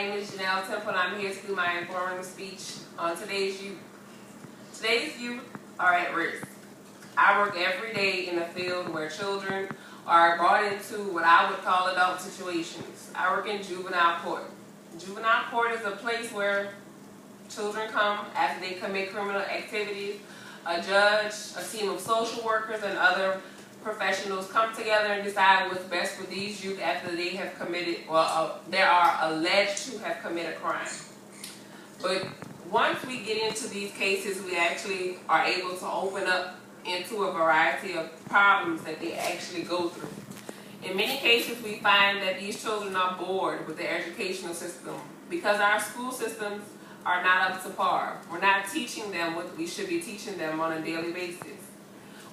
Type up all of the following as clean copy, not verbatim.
name is Janelle Temple, and I'm here to do my informative speech on today's youth. Today's youth are at risk. I work every day in a field where children are brought into what I would call adult situations. I work in juvenile court. Juvenile court is a place where children come after they commit criminal activities. A judge, a team of social workers, and other professionals come together and decide what's best for these youth after they have committed, they are alleged to have committed a crime. But once we get into these cases, we actually are able to open up into a variety of problems that they actually go through. In many cases, we find that these children are bored with the educational system because our school systems are not up to par. We're not teaching them what we should be teaching them on a daily basis.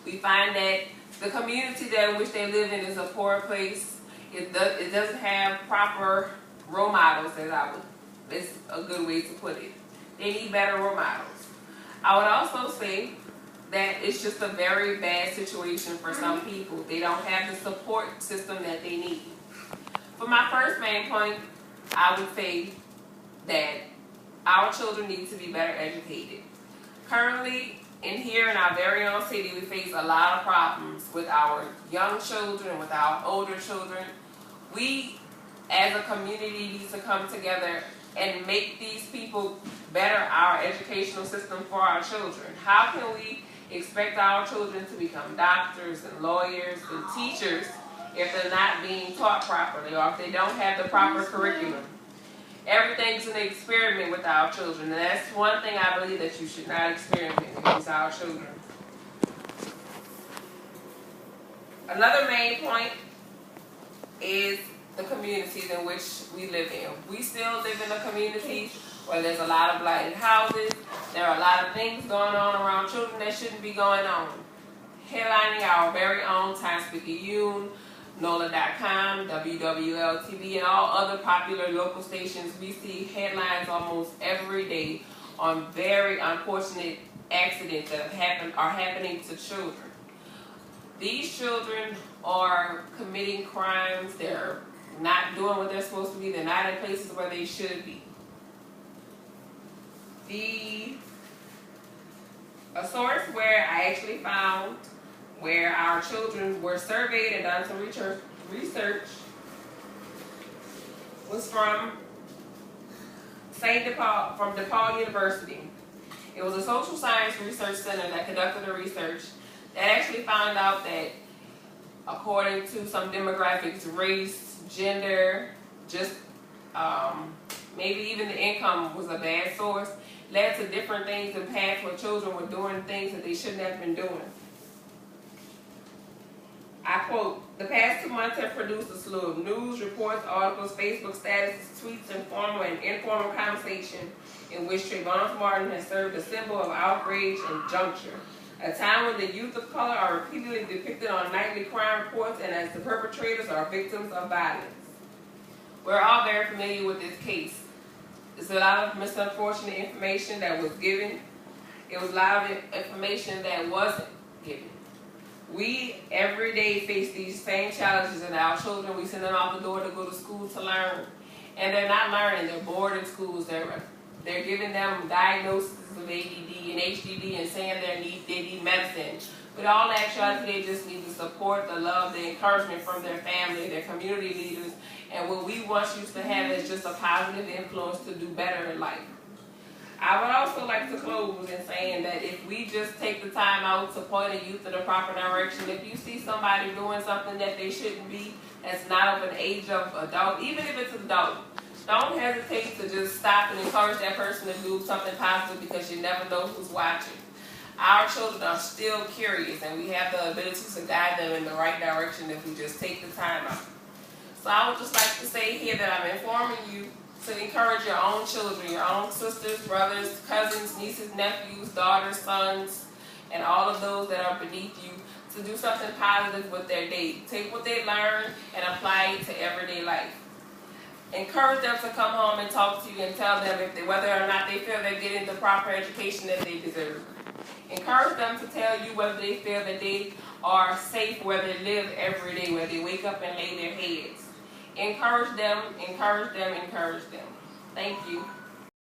We find that the community in which they live in is a poor place. It doesn't have proper role models, it's a good way to put it. They need better role models. I would also say that it's just a very bad situation for some people. They don't have the support system that they need. For my first main point, I would say that our children need to be better educated. Currently, here in our very own city, we face a lot of problems with our young children, with our older children. We, as a community, need to come together and make these people better our educational system for our children. How can we expect our children to become doctors and lawyers and teachers if they're not being taught properly or if they don't have the proper curriculum? Everything's an experiment with our children, and that's one thing I believe that you should not experiment with our children. Another main point is the communities in which we live in. We still live in a community where there's a lot of blighted houses. There are a lot of things going on around children that shouldn't be going on. Headlining our very own Times-Picayune, NOLA.com, WWL-TV, and all other popular local stations, we see headlines almost every day on very unfortunate accidents that are happening to children. These children are committing crimes. They're not doing what they're supposed to be. They're not in places where they should be. A source where I actually found where our children were surveyed and done some research was from DePaul University. It was a social science research center that conducted the research that actually found out that according to some demographics, race, gender, just maybe even the income was a bad source, led to different things and paths where children were doing things that they shouldn't have been doing. I quote, "The past 2 months have produced a slew of news, reports, articles, Facebook statuses, tweets, and formal and informal conversation in which Trayvon Martin has served a symbol of outrage and juncture. A time when the youth of color are repeatedly depicted on nightly crime reports and as the perpetrators are victims of violence." We're all very familiar with this case. There's a lot of misunfortunate information that was given. It was a lot of information that wasn't given. We every day face these same challenges in our children. We send them out the door to go to school to learn. And they're not learning. They're bored in schools. They're giving them diagnoses of ADD and HDD and saying they need medicine. With all actuality, they just need the support, the love, the encouragement from their family, their community leaders, and what we once used to have is just a positive influence to do better in life. I would also like to close in saying that if we just take the time out to point a youth in the proper direction, if you see somebody doing something that they shouldn't be, that's not of an age of adult, even if it's adult, don't hesitate to just stop and encourage that person to do something positive because you never know who's watching. Our children are still curious, and we have the ability to guide them in the right direction if we just take the time out. So I would just like to say here that I'm informing you to encourage your own children, your own sisters, brothers, cousins, nieces, nephews, daughters, sons, and all of those that are beneath you to do something positive with their day. Take what they learn and apply it to everyday life. Encourage them to come home and talk to you and tell them whether or not they feel they're getting the proper education that they deserve. Encourage them to tell you whether they feel that they are safe where they live every day, where they wake up and lay their heads. Encourage them, encourage them, encourage them. Thank you.